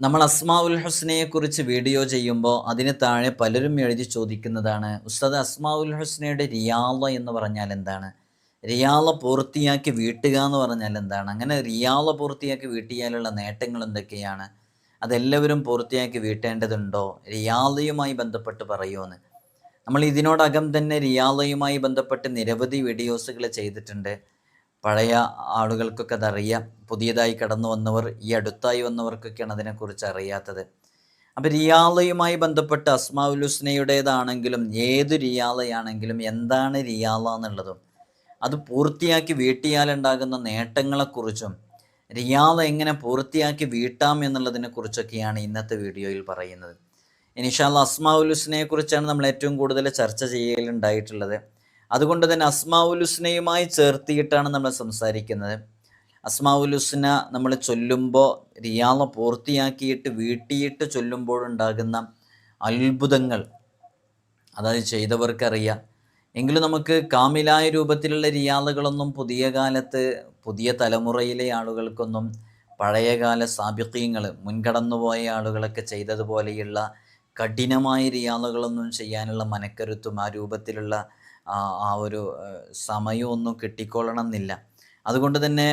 നമ്മൾ അസ്മാഉൽ ഹുസ്നയെക്കുറിച്ച് വീഡിയോ ചെയ്യുമ്പോൾ അതിന് താഴെ പലരും എഴുതി ചോദിക്കുന്നതാണ്, ഉസ്താദ് അസ്മാഉൽ ഹുസ്നയുടെ റിയാള എന്ന് പറഞ്ഞാൽ എന്താണ്? റിയാള പൂർത്തിയാക്കി വീട്ടുക എന്ന് പറഞ്ഞാൽ എന്താണ്? അങ്ങനെ റിയാള പൂർത്തിയാക്കി വീട്ടിയാലുള്ള നേട്ടങ്ങൾ എന്തൊക്കെയാണ്? അതെല്ലാവരും പൂർത്തിയാക്കി വീട്ടേണ്ടതുണ്ടോ? റിയാളയുമായി ബന്ധപ്പെട്ട് പറയുമെന്ന്. നമ്മൾ ഇതിനോടകം തന്നെ റിയാളയുമായി ബന്ധപ്പെട്ട് നിരവധി വീഡിയോസുകൾ ചെയ്തിട്ടുണ്ട്. പഴയ ആളുകൾക്കൊക്കെ അതറിയാം. പുതിയതായി കടന്നു വന്നവർ, ഈ അടുത്തായി വന്നവർക്കൊക്കെയാണ് അതിനെക്കുറിച്ച് അറിയാത്തത്. അപ്പോൾ റിയാളയുമായി ബന്ധപ്പെട്ട് അസ്മാഉൽ ഹുസ്നയുടേതാണെങ്കിലും ഏത് റിയാളയാണെങ്കിലും എന്താണ് റിയാള എന്നുള്ളതും അത് പൂർത്തിയാക്കി വീട്ടിയാലുണ്ടാകുന്ന നേട്ടങ്ങളെക്കുറിച്ചും റിയാള എങ്ങനെ പൂർത്തിയാക്കി വീട്ടാം എന്നുള്ളതിനെക്കുറിച്ചൊക്കെയാണ് ഇന്നത്തെ വീഡിയോയിൽ പറയുന്നത്. ഇൻഷാ അല്ലാഹ് അസ്മാഉൽ ഹുസ്നയെക്കുറിച്ചാണ് നമ്മൾ ഏറ്റവും കൂടുതൽ ചർച്ച ചെയ്യലുണ്ടായിട്ടുള്ളത്. അതുകൊണ്ട് തന്നെ അസ്മാഉൽ ഹുസ്നയുമായി ചേർത്തിയിട്ടാണ് നമ്മൾ സംസാരിക്കുന്നത്. അസ്മാഉൽ ഹുസ്ന നമ്മൾ ചൊല്ലുമ്പോൾ റിയാള പൂർത്തിയാക്കിയിട്ട് വീട്ടിയിട്ട് ചൊല്ലുമ്പോഴുണ്ടാകുന്ന അത്ഭുതങ്ങൾ അതായത് ചെയ്തവർക്കറിയാം. എങ്കിലും നമുക്ക് കാമിലായ രൂപത്തിലുള്ള റിയാളുകളൊന്നും പുതിയ കാലത്ത് പുതിയ തലമുറയിലെ ആളുകൾക്കൊന്നും പഴയകാല സാബിഖീങ്ങൾ മുൻകടന്നുപോയ ആളുകളൊക്കെ ചെയ്തതുപോലെയുള്ള കഠിനമായ റിയാളുകളൊന്നും ചെയ്യാനുള്ള മനക്കരുത്തും ആ രൂപത്തിലുള്ള ആ ഒരു സമയമൊന്നും കിട്ടിക്കൊള്ളണം എന്നില്ല. അതുകൊണ്ട് തന്നെ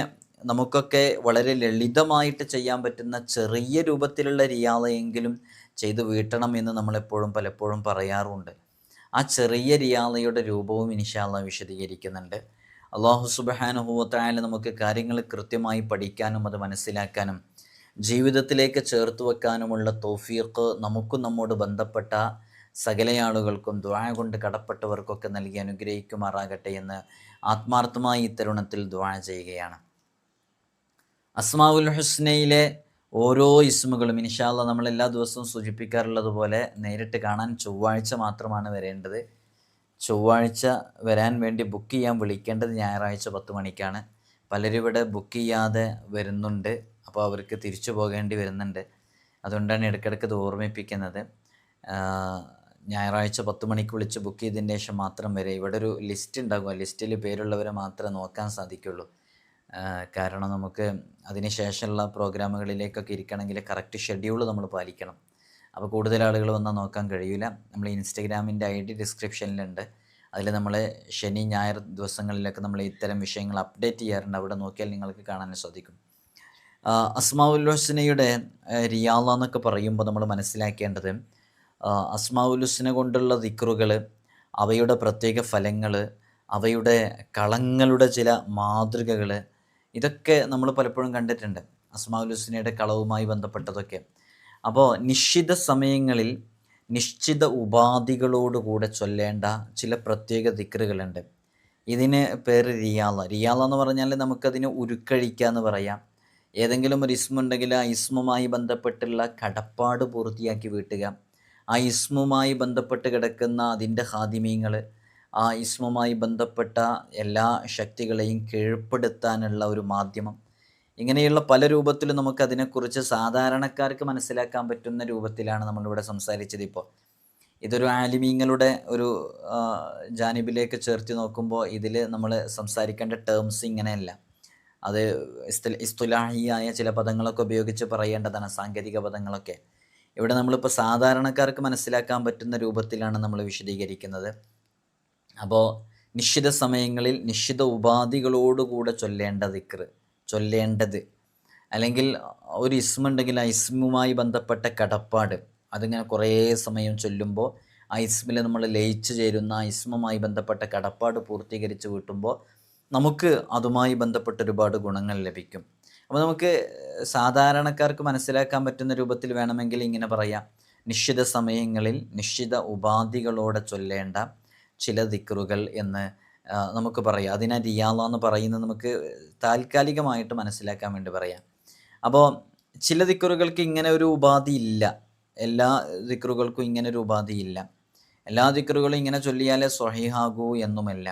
നമുക്കൊക്കെ വളരെ ലളിതമായിട്ട് ചെയ്യാൻ പറ്റുന്ന ചെറിയ രൂപത്തിലുള്ള റിയാളയെങ്കിലും ചെയ്ത് വീട്ടണം എന്ന് നമ്മളെപ്പോഴും പലപ്പോഴും പറയാറുണ്ട്. ആ ചെറിയ റിയാളയുടെ രൂപവും ഇൻഷാ അല്ലാഹ് വിശദീകരിക്കുന്നുണ്ട്. അല്ലാഹു സുബ്ഹാനഹു വ തആല നമുക്ക് കാര്യങ്ങൾ കൃത്യമായി പഠിക്കാനും അത് മനസ്സിലാക്കാനും ജീവിതത്തിലേക്ക് ചേർത്ത് വെക്കാനുമുള്ള തൗഫീഖ് നമുക്കും നമ്മോട് ബന്ധപ്പെട്ട സകല ആളുകൾക്കും ദുആ കൊണ്ട് കടപ്പെട്ടവർക്കൊക്കെ നൽകി അനുഗ്രഹിക്കുമാറാകട്ടെ എന്ന് ആത്മാർത്ഥമായി ഇത്തരുണത്തിൽ ദുആ ചെയ്യുകയാണ്. അസ്മാഉൽ ഹുസ്നയിലെ ഓരോ ഇസ്മുകളും ഇൻഷാ അല്ലാഹ് നമ്മൾ എല്ലാ ദിവസവും സൂചിപ്പിക്കാറുള്ളത് പോലെ നേരിട്ട് കാണാൻ ചൊവ്വാഴ്ച മാത്രമാണ് വരേണ്ടത്. ചൊവ്വാഴ്ച വരാൻ വേണ്ടി ബുക്ക് ചെയ്യാൻ വിളിക്കേണ്ടത് ഞായറാഴ്ച 10 മണിക്കാണ്. പലരും ഇവിടെ ബുക്ക് ചെയ്യാതെ വരുന്നുണ്ട്. അപ്പോൾ അവർക്ക് തിരിച്ചു പോകേണ്ടി വരുന്നുണ്ട്. അതുകൊണ്ടാണ് ഇടയ്ക്കിടയ്ക്ക് ഇത് ഓർമ്മിപ്പിക്കുന്നത്. ഞായറാഴ്ച 10 മണിക്ക് വിളിച്ച് ബുക്ക് ചെയ്തതിന് ശേഷം മാത്രം വരെ. ഇവിടെ ഒരു ലിസ്റ്റ് ഉണ്ടാകും. ആ ലിസ്റ്റിൽ പേരുള്ളവരെ മാത്രമേ നോക്കാൻ സാധിക്കുള്ളൂ. കാരണം നമുക്ക് അതിന് ശേഷമുള്ള പ്രോഗ്രാമുകളിലേക്കൊക്കെ ഇരിക്കണമെങ്കിൽ കറക്റ്റ് ഷെഡ്യൂൾ നമ്മൾ പാലിക്കണം. അപ്പോൾ കൂടുതൽ ആളുകൾ വന്നാൽ നോക്കാൻ കഴിയില്ല. നമ്മൾ ഇൻസ്റ്റഗ്രാമിൻ്റെ ID ഡിസ്ക്രിപ്ഷനിലുണ്ട്. അതിൽ നമ്മൾ ശനി ഞായർ ദിവസങ്ങളിലൊക്കെ നമ്മൾ ഇത്തരം വിഷയങ്ങൾ അപ്ഡേറ്റ് ചെയ്യാറുണ്ട്. അവിടെ നോക്കിയാൽ നിങ്ങൾക്ക് കാണാൻ സാധിക്കും. അസ്മാഉൽ ഹുസ്നയുടെ റിയാള എന്നൊക്കെ പറയുമ്പോൾ നമ്മൾ മനസ്സിലാക്കേണ്ടത് അസ്മാഉൽ ഹുസ്ന കൊണ്ടുള്ള ദിക്റുകൾ, അവയുടെ പ്രത്യേക ഫലങ്ങൾ, അവയുടെ കളങ്ങളുടെ ചില മാതൃകകൾ, ഇതൊക്കെ നമ്മൾ പലപ്പോഴും കണ്ടിട്ടുണ്ട്. അസ്മാഉൽ ഹുസ്നയുടെ കളവുമായി ബന്ധപ്പെട്ടതൊക്കെ. അപ്പോൾ നിശ്ചിത സമയങ്ങളിൽ നിശ്ചിത ഉപാധികളോടുകൂടെ ചൊല്ലേണ്ട ചില പ്രത്യേക ദിക്റുകളുണ്ട്. ഇതിന് പേര് റിയാള. റിയാള എന്ന് പറഞ്ഞാൽ നമുക്കതിന് ഉരുക്കഴിക്കുക എന്ന് പറയാം. ഏതെങ്കിലും ഒരു ഇസ്മുണ്ടെങ്കിൽ ആ ഇസ്മുമായി ബന്ധപ്പെട്ടുള്ള കടപ്പാട് പൂർത്തിയാക്കി വീട്ടുക. ആ ഇസ്മുമായി ബന്ധപ്പെട്ട് കിടക്കുന്ന അതിൻ്റെ ഹാദിമീങ്ങൾ, ആ ഇസ്മുമായി ബന്ധപ്പെട്ട എല്ലാ ശക്തികളെയും കീഴ്പ്പെടുത്താനുള്ള ഒരു മാധ്യമം, ഇങ്ങനെയുള്ള പല രൂപത്തിലും നമുക്കതിനെക്കുറിച്ച് സാധാരണക്കാർക്ക് മനസ്സിലാക്കാൻ പറ്റുന്ന രൂപത്തിലാണ് നമ്മളിവിടെ സംസാരിച്ചത്. ഇപ്പോൾ ഇതൊരു ആലിമീങ്ങളുടെ ഒരു ജാനിബിലേക്ക് ചേർത്ത് നോക്കുമ്പോൾ ഇതിൽ നമ്മൾ സംസാരിക്കേണ്ട ടേംസ് ഇങ്ങനെയല്ല. അത് ഇസ്തുലാഹിയായ ചില പദങ്ങളൊക്കെ ഉപയോഗിച്ച് പറയേണ്ടതാണ്, സാങ്കേതിക പദങ്ങളൊക്കെ. ഇവിടെ നമ്മളിപ്പോൾ സാധാരണക്കാർക്ക് മനസ്സിലാക്കാൻ പറ്റുന്ന രൂപത്തിലാണ് നമ്മൾ വിശദീകരിക്കുന്നത്. അപ്പോൾ നിശ്ചിത സമയങ്ങളിൽ നിശ്ചിത ഉപാധികളോടുകൂടെ ചൊല്ലേണ്ടത് അല്ലെങ്കിൽ ഒരു ഇസ്മുണ്ടെങ്കിൽ ആ ഇസ്മുമായി ബന്ധപ്പെട്ട കടപ്പാട്, അതിങ്ങനെ കുറേ സമയം ചൊല്ലുമ്പോൾ ആ ഇസ്മിൽ നമ്മൾ ലയിച്ചു ചേരുന്ന ആ ഇസ്മുമായി ബന്ധപ്പെട്ട കടപ്പാട് പൂർത്തീകരിച്ച് വീട്ടുമ്പോൾ നമുക്ക് അതുമായി ബന്ധപ്പെട്ട ഒരുപാട് ഗുണങ്ങൾ ലഭിക്കും. അപ്പോൾ നമുക്ക് സാധാരണക്കാർക്ക് മനസ്സിലാക്കാൻ പറ്റുന്ന രൂപത്തിൽ വേണമെങ്കിൽ ഇങ്ങനെ പറയാം: നിശ്ചിത സമയങ്ങളിൽ നിശ്ചിത ഉപാധികളോടെ ചൊല്ലേണ്ട ചില ദിക്റുകൾ എന്ന് നമുക്ക് പറയാം. അതിനെ റിയാള എന്ന് പറയുന്നത് നമുക്ക് താൽക്കാലികമായിട്ട് മനസ്സിലാക്കാൻ വേണ്ടി പറയാം. അപ്പോൾ ചില ദിക്റുകൾക്ക് ഇങ്ങനെ ഒരു ഉപാധി ഇല്ല. എല്ലാ ദിക്റുകൾക്കും ഇങ്ങനെ ഒരു ഉപാധി ഇല്ല. എല്ലാ ദിക്റുകളും ഇങ്ങനെ ചൊല്ലിയാലേ സ്വഹീഹാകൂ എന്നുമല്ല.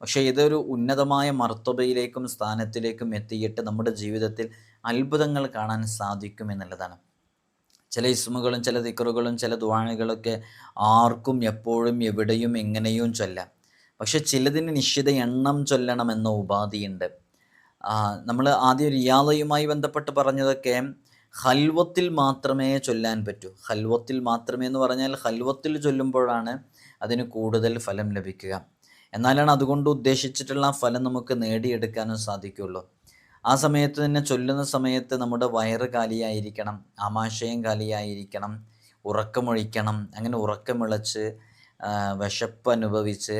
പക്ഷേ ഇതൊരു ഉന്നതമായ മർത്തബയിലേക്കും സ്ഥാനത്തിലേക്കും എത്തിയിട്ട് നമ്മുടെ ജീവിതത്തിൽ അത്ഭുതങ്ങൾ കാണാൻ സാധിക്കും എന്നുള്ളതാണ്. ചില ഇസ്മുകളും ചില ദിക്റുകളും ചില ദുആകളൊക്കെ ആർക്കും എപ്പോഴും എവിടെയും എങ്ങനെയും ചൊല്ലാം. പക്ഷെ ചിലതിന് നിശ്ചിത എണ്ണം ചൊല്ലണമെന്ന ഉപാധിയുണ്ട്. നമ്മൾ ആദ്യം റിയാളയുമായി ബന്ധപ്പെട്ട് പറഞ്ഞതൊക്കെ ഖൽവത്തിൽ മാത്രമേ ചൊല്ലാൻ പറ്റൂ. ഖൽവത്തിൽ മാത്രമേ എന്ന് പറഞ്ഞാൽ ഖൽവത്തിൽ ചൊല്ലുമ്പോഴാണ് അതിന് കൂടുതൽ ഫലം ലഭിക്കുക. എന്നാലാണ് അതുകൊണ്ട് ഉദ്ദേശിച്ചിട്ടുള്ള ഫലം നമുക്ക് നേടിയെടുക്കാനും സാധിക്കുകയുള്ളൂ. ആ സമയത്ത് തന്നെ ചൊല്ലുന്ന സമയത്ത് നമ്മുടെ വയറ് കാലിയായിരിക്കണം, ആമാശയം കാലിയായിരിക്കണം, ഉറക്കമൊഴിക്കണം. അങ്ങനെ ഉറക്കമിളച്ച് വിശപ്പ് അനുഭവിച്ച്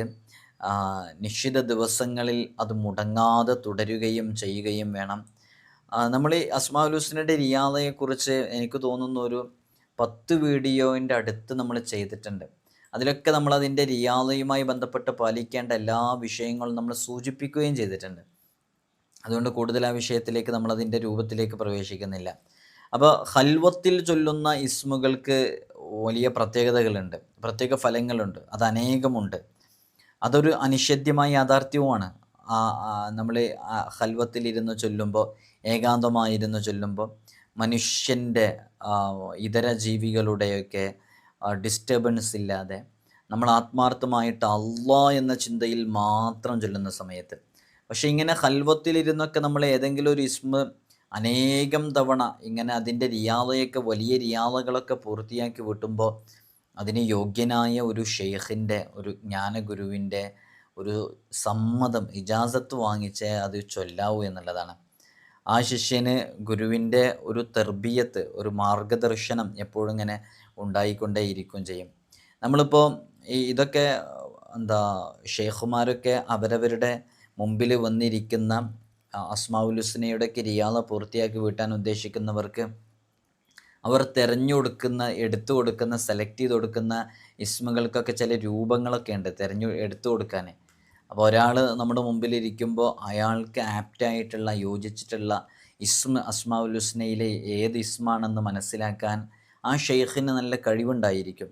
നിശ്ചിത ദിവസങ്ങളിൽ അത് മുടങ്ങാതെ തുടരുകയും ചെയ്യുകയും വേണം. നമ്മൾ ഈ അസ്മാഉൽ ഹുസ്നയുടെ റിയാദയെക്കുറിച്ച് എനിക്ക് തോന്നുന്നു ഒരു 10 വീഡിയോൻ്റെ അടുത്ത് നമ്മൾ ചെയ്തിട്ടുണ്ട്. അതിലൊക്കെ നമ്മളതിൻ്റെ റിയാദയുമായി ബന്ധപ്പെട്ട് പാലിക്കേണ്ട എല്ലാ വിഷയങ്ങളും നമ്മൾ സൂചിപ്പിക്കുകയും ചെയ്തിട്ടുണ്ട്. അതുകൊണ്ട് കൂടുതൽ ആ വിഷയത്തിലേക്ക് നമ്മളതിൻ്റെ രൂപത്തിലേക്ക് പ്രവേശിക്കുന്നില്ല. അപ്പോൾ ഖൽവത്തിൽ ചൊല്ലുന്ന ഇസ്മുകൾക്ക് വലിയ പ്രത്യേകതകളുണ്ട്, പ്രത്യേക ഫലങ്ങളുണ്ട്, അത് അനേകമുണ്ട്. അതൊരു അനിഷേധ്യമായ യാഥാർത്ഥ്യവുമാണ്. നമ്മൾ ഖൽവത്തിലിരുന്ന് ചൊല്ലുമ്പോൾ, ഏകാന്തമായിരുന്നു ചൊല്ലുമ്പോൾ മനുഷ്യൻ്റെ ഇതര ജീവികളുടെയൊക്കെ ഡിസ്റ്റർബൻസ് ഇല്ലാതെ നമ്മൾ ആത്മാർത്ഥമായിട്ട് അള്ളാഹ് എന്ന ചിന്തയിൽ മാത്രം ചൊല്ലുന്ന സമയത്ത്. പക്ഷേ ഇങ്ങനെ ഖൽവത്തിലിരുന്നൊക്കെ നമ്മൾ ഏതെങ്കിലും ഒരു ഇസ്മ് അനേകം തവണ ഇങ്ങനെ അതിൻ്റെ റിയാദയൊക്കെ വലിയ റിയാദകളൊക്കെ പൂർത്തിയാക്കി വിട്ടുമ്പോൾ അതിന് യോഗ്യനായ ഒരു ഷെയ്ഖിൻ്റെ, ഒരു ജ്ഞാനഗുരുവിൻ്റെ ഒരു സമ്മതം, ഇജാസത്ത് വാങ്ങിച്ചേ അത് ചൊല്ലാവൂ എന്നുള്ളതാണ്. ആ ശിഷ്യന് ഗുരുവിൻ്റെ ഒരു തർബിയത്ത്, ഒരു മാർഗദർശനം എപ്പോഴും ഇങ്ങനെ ഉണ്ടായിക്കൊണ്ടേയിരിക്കുകയും ചെയ്യും. നമ്മളിപ്പോൾ ഇതൊക്കെ ഷെയ്ഖുമാരൊക്കെ അവരവരുടെ മുമ്പിൽ വന്നിരിക്കുന്ന അസ്മാഉൽ ഹുസ്നയുടെയൊക്കെ റിയാദ പൂർത്തിയാക്കി വീട്ടാൻ ഉദ്ദേശിക്കുന്നവർക്ക് അവർ എടുത്തു കൊടുക്കുന്ന സെലക്ട് ചെയ്ത് കൊടുക്കുന്ന ഇസ്മുകൾക്കൊക്കെ ചില രൂപങ്ങളൊക്കെ ഉണ്ട് എടുത്തു കൊടുക്കാൻ. അപ്പോൾ ഒരാൾ നമ്മുടെ മുമ്പിലിരിക്കുമ്പോൾ അയാൾക്ക് ആപ്റ്റായിട്ടുള്ള, യോജിച്ചിട്ടുള്ള ഇസ്മ അസ്മാഉൽ ഹുസ്നയിലെ ഏത് ഇസ്മാണെന്ന് മനസ്സിലാക്കാൻ ആ ഷെയ്ഖിന് നല്ല കഴിവുണ്ടായിരിക്കും.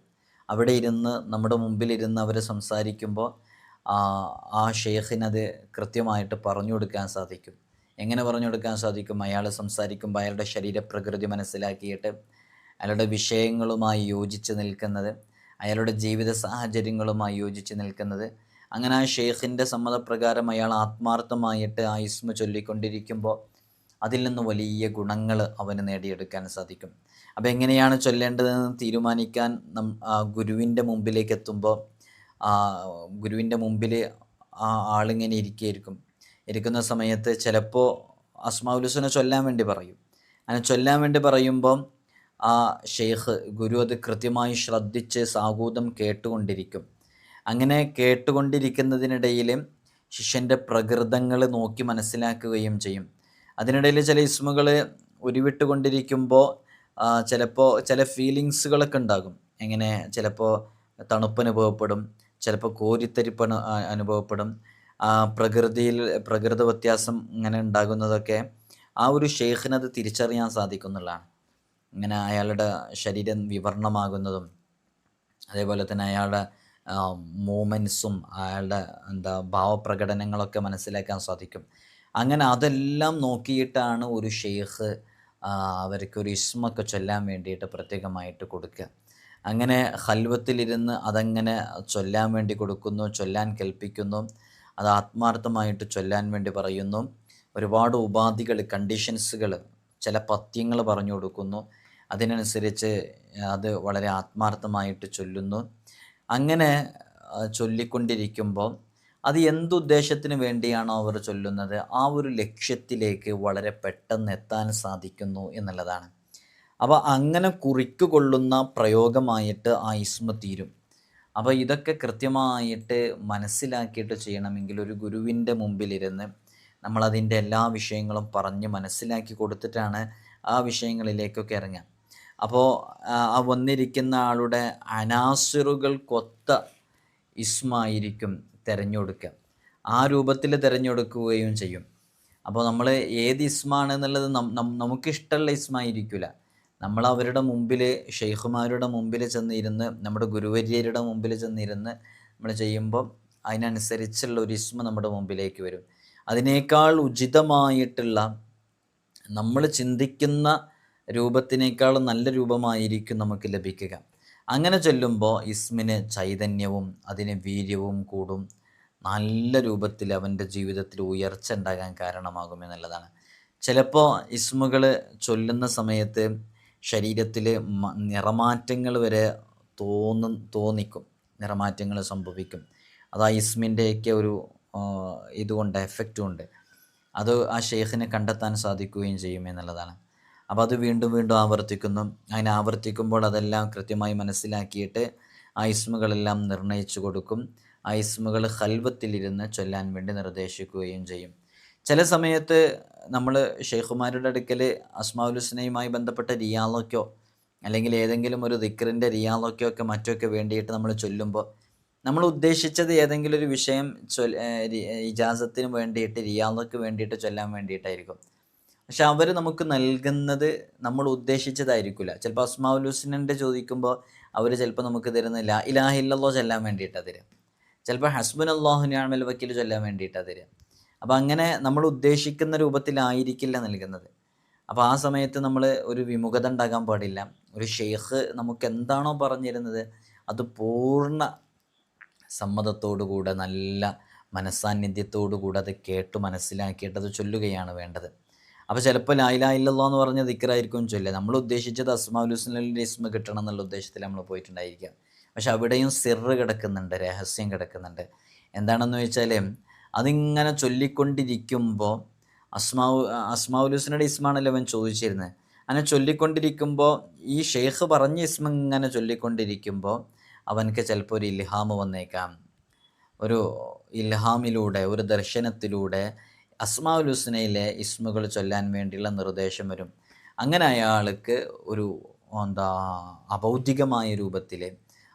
അവിടെ ഇരുന്ന് നമ്മുടെ മുമ്പിലിരുന്ന് അവർ സംസാരിക്കുമ്പോൾ ആ ഷെയ്ഖിനത് കൃത്യമായിട്ട് പറഞ്ഞു കൊടുക്കാൻ സാധിക്കും. എങ്ങനെ പറഞ്ഞു കൊടുക്കാൻ സാധിക്കും? അയാൾ സംസാരിക്കുമ്പോൾ അയാളുടെ ശരീരപ്രകൃതി മനസ്സിലാക്കിയിട്ട് അയാളുടെ വിഷയങ്ങളുമായി യോജിച്ച് നിൽക്കുന്നത്, അയാളുടെ ജീവിത സാഹചര്യങ്ങളുമായി യോജിച്ച് നിൽക്കുന്നത്, അങ്ങനെ ആ ഷെയ്ഖിൻ്റെ സമ്മതപ്രകാരം അയാൾ ആത്മാർത്ഥമായിട്ട് ആ ഇസ്മ ചൊല്ലിക്കൊണ്ടിരിക്കുമ്പോൾ അതിൽ നിന്ന് വലിയ ഗുണങ്ങൾ അവന് നേടിയെടുക്കാൻ സാധിക്കും. അപ്പോൾ എങ്ങനെയാണ് ചൊല്ലേണ്ടതെന്ന് തീരുമാനിക്കാൻ ഗുരുവിൻ്റെ മുമ്പിലേക്ക് എത്തുമ്പോൾ ഗുരുവിൻ്റെ മുമ്പിൽ ആ ആളിങ്ങനെ ഇരിക്കുന്ന സമയത്ത് ചിലപ്പോൾ അസ്മാഉൽ ഹുസ്ന ചൊല്ലാൻ വേണ്ടി പറയും. അങ്ങനെ ചൊല്ലാൻ വേണ്ടി പറയുമ്പം ആ ഷെയ്ഖ്, ഗുരു അത് കൃത്യമായി ശ്രദ്ധിച്ച് സാഗൂതം കേട്ടുകൊണ്ടിരിക്കും. അങ്ങനെ കേട്ടുകൊണ്ടിരിക്കുന്നതിനിടയിൽ ശിഷ്യൻ്റെ പ്രകൃതങ്ങൾ നോക്കി മനസ്സിലാക്കുകയും ചെയ്യും. അതിനിടയിൽ ചില ഇസ്മുകൾ ഉരുവിട്ടുകൊണ്ടിരിക്കുമ്പോൾ ചിലപ്പോൾ ചില ഫീലിങ്സുകളൊക്കെ ഉണ്ടാകും. എങ്ങനെ? ചിലപ്പോൾ തണുപ്പ് അനുഭവപ്പെടും, ചിലപ്പോൾ കോരിത്തരിപ്പ് അനുഭവപ്പെടും. പ്രകൃത വ്യത്യാസം ഇങ്ങനെ ഉണ്ടാകുന്നതൊക്കെ ആ ഒരു ഷെയ്ഖിനത് തിരിച്ചറിയാൻ സാധിക്കുന്നുള്ളതാണ്. ഇങ്ങനെ അയാളുടെ ശരീരം വിവർണമാകുന്നതും അതേപോലെ തന്നെ അയാളുടെ മൂമെൻസും അയാളുടെ ഭാവപ്രകടനങ്ങളൊക്കെ മനസ്സിലാക്കാൻ സാധിക്കും. അങ്ങനെ അതെല്ലാം നോക്കിയിട്ടാണ് ഒരു ഷെയ്ഖ് അവർക്കൊരു ഇസ്മൊക്കെ ചൊല്ലാൻ വേണ്ടിയിട്ട് പ്രത്യേകമായിട്ട് കൊടുക്കുക. അങ്ങനെ ഖൽവത്തിലിരുന്ന് അതങ്ങനെ ചൊല്ലാൻ വേണ്ടി കൊടുക്കുന്നു, ചൊല്ലാൻ കൽപ്പിക്കുന്നു, അത് ആത്മാർത്ഥമായിട്ട് ചൊല്ലാൻ വേണ്ടി പറയുന്നു. ഒരുപാട് ഉപാധികൾ, കണ്ടീഷൻസുകൾ, ചില പഥ്യങ്ങൾ പറഞ്ഞു കൊടുക്കുന്നു. അതിനനുസരിച്ച് അത് വളരെ ആത്മാർത്ഥമായിട്ട് ചൊല്ലുന്നു. അങ്ങനെ ചൊല്ലിക്കൊണ്ടിരിക്കുമ്പോൾ അത് എന്തുദ്ദേശത്തിന് വേണ്ടിയാണോ അവർ ചൊല്ലുന്നത് ആ ഒരു ലക്ഷ്യത്തിലേക്ക് വളരെ പെട്ടെന്ന് എത്താൻ സാധിക്കുന്നു എന്നുള്ളതാണ്. അപ്പോൾ അങ്ങനെ കുറിക്കുകൊള്ളുന്ന പ്രയോഗമായിട്ട് ആ ഇസ്മ തീരും. അപ്പോൾ ഇതൊക്കെ കൃത്യമായിട്ട് മനസ്സിലാക്കിയിട്ട് ചെയ്യണമെങ്കിൽ ഒരു ഗുരുവിൻ്റെ മുമ്പിലിരുന്ന് നമ്മളതിൻ്റെ എല്ലാ വിഷയങ്ങളും പറഞ്ഞ് മനസ്സിലാക്കി കൊടുത്തിട്ടാണ് ആ വിഷയങ്ങളിലേക്കൊക്കെ ഇറങ്ങുക. അപ്പോൾ ആ വന്നിരിക്കുന്ന ആളുടെ അനാസിറുകൾക്കൊത്ത ഇസ്മായിരിക്കും തിരഞ്ഞെടുക്കുക, ആ രൂപത്തിൽ തിരഞ്ഞെടുക്കുകയും ചെയ്യും. അപ്പോൾ നമ്മൾ ഏത് ഇസ്മാണ് എന്നുള്ളത് നമുക്കിഷ്ടമുള്ള ഇസ്മായിരിക്കില്ല. നമ്മൾ അവരുടെ മുമ്പിൽ, ഷെയ്ഖുമാരുടെ മുമ്പിൽ ചെന്നിരുന്ന്, നമ്മുടെ ഗുരുവര്യരുടെ മുമ്പിൽ ചെന്നിരുന്ന് നമ്മൾ ചെയ്യുമ്പോൾ അതിനനുസരിച്ചുള്ള ഒരു ഇസ്മ നമ്മുടെ മുമ്പിലേക്ക് വരും. അതിനേക്കാൾ ഉചിതമായിട്ടുള്ള, നമ്മൾ ചിന്തിക്കുന്ന രൂപത്തിനേക്കാൾ നല്ല രൂപമായിരിക്കും നമുക്ക് ലഭിക്കുക. അങ്ങനെ ചൊല്ലുമ്പോൾ ഇസ്മിന് ചൈതന്യവും അതിന് വീര്യവും കൂടും, നല്ല രൂപത്തിൽ അവൻ്റെ ജീവിതത്തിൽ ഉയർച്ച ഉണ്ടാകാൻ കാരണമാകുമെന്നുള്ളതാണ്. ചിലപ്പോൾ ഇസ്മുകൾ ചൊല്ലുന്ന സമയത്ത് ശരീരത്തിൽ നിറമാറ്റങ്ങൾ വരെ തോന്നിക്കും, നിറമാറ്റങ്ങൾ സംഭവിക്കും. അത് ആ ഇസ്മിൻ്റെയൊക്കെ ഒരു ഇതുകൊണ്ട് എഫക്റ്റും ഉണ്ട്. അത് ആ ഷെയ്ഖിനെ കണ്ടെത്താൻ സാധിക്കുകയും ചെയ്യും എന്നുള്ളതാണ്. അപ്പോൾ അത് വീണ്ടും വീണ്ടും ആവർത്തിക്കുന്നു. അങ്ങനെ ആവർത്തിക്കുമ്പോൾ അതെല്ലാം കൃത്യമായി മനസ്സിലാക്കിയിട്ട് ആ ഇസ്മുകളെല്ലാം നിർണയിച്ചു കൊടുക്കും. ആ ഇസ്മുകൾ ഖൽവത്തിലിരുന്ന് ചൊല്ലാൻ വേണ്ടി നിർദ്ദേശിക്കുകയും ചെയ്യും. ചില സമയത്ത് നമ്മൾ ഷെയ്ഖുമാരുടെ അടുക്കൽ അസ്മാഉൽ ഹുസ്നയുമായി ബന്ധപ്പെട്ട റിയാളൊക്കെയോ അല്ലെങ്കിൽ ഏതെങ്കിലും ഒരു ദിക്റിൻ്റെ റിയാളൊക്കെയോ ഒക്കെ മറ്റൊക്കെ വേണ്ടിയിട്ട് നമ്മൾ ചൊല്ലുമ്പോൾ നമ്മൾ ഉദ്ദേശിച്ചത് ഏതെങ്കിലും ഒരു വിഷയം ഇജാസത്തിന് വേണ്ടിയിട്ട് റിയാളൊക്കെ വേണ്ടിയിട്ട് ചൊല്ലാൻ വേണ്ടിയിട്ടായിരിക്കും. പക്ഷെ അവർ നമുക്ക് നൽകുന്നത് നമ്മൾ ഉദ്ദേശിച്ചതായിരിക്കില്ല. ചിലപ്പോൾ അസ്മാഉൽ ഹുസ്നൻ്റെ ചോദിക്കുമ്പോൾ അവർ ചിലപ്പോൾ നമുക്ക് തരുന്ന ലാ ഇലാഹ ഇല്ലല്ലാഹ് ചൊല്ലാൻ വേണ്ടിയിട്ടാണ് തരിക. ചിലപ്പോൾ ഹസ്ബുനല്ലാഹു നിഅമൽ വക്കീൽ ചൊല്ലാൻ വേണ്ടിയിട്ടാണ് തരിക. അപ്പോൾ അങ്ങനെ നമ്മൾ ഉദ്ദേശിക്കുന്ന രൂപത്തിലായിരിക്കില്ല നൽകുന്നത്. അപ്പോൾ ആ സമയത്ത് നമ്മൾ ഒരു വിമുഖത ഉണ്ടാകാൻ പാടില്ല. ഒരു ഷെയ്ഖ് നമുക്ക് എന്താണോ പറഞ്ഞിരുന്നത് അത് പൂർണ്ണ സമ്മതത്തോടുകൂടെ നല്ല മനസ്സാന്നിധ്യത്തോടുകൂടെ അത് കേട്ട് മനസ്സിലാക്കിയിട്ട് അത് ചൊല്ലുകയാണ് വേണ്ടത്. അപ്പോൾ ചിലപ്പോൾ ലാ ഇലാഹ ഇല്ലല്ലാഹ് എന്ന് പറഞ്ഞ ദിക്റായിരിക്കും ചൊല്ലുക. നമ്മൾ ഉദ്ദേശിച്ചത് അസ്മാഉൽ ഹുസ്നയുടെ ഇസ്മ കിട്ടണം എന്നുള്ള ഉദ്ദേശത്തിൽ നമ്മൾ പോയിട്ടുണ്ടായിരിക്കുക. പക്ഷെ അവിടെയും സിർറ് കിടക്കുന്നുണ്ട്, രഹസ്യം കിടക്കുന്നുണ്ട്. എന്താണെന്ന് വെച്ചാൽ അതിങ്ങനെ ചൊല്ലിക്കൊണ്ടിരിക്കുമ്പോൾ അസ്മാഉൽ ഹുസ്നയുടെ ഇസ്മാണല്ലോ അവൻ ചോദിച്ചിരുന്നത്. അങ്ങനെ ചൊല്ലിക്കൊണ്ടിരിക്കുമ്പോൾ ഈ ഷെയ്ഖ് പറഞ്ഞ ഇസ്മ ഇങ്ങനെ ചൊല്ലിക്കൊണ്ടിരിക്കുമ്പോൾ അവനക്ക് ചിലപ്പോൾ ഒരു ഇൽഹാം വന്നേക്കാം. ഒരു ഇൽഹാമിലൂടെ, ഒരു ദർശനത്തിലൂടെ അസ്മാഉൽ ഹുസ്നയിലെ ഇസ്മുകൾ ചൊല്ലാൻ വേണ്ടിയുള്ള നിർദ്ദേശം വരും. അങ്ങനെ അയാൾക്ക് ഒരു അഭൗതികമായ രൂപത്തിൽ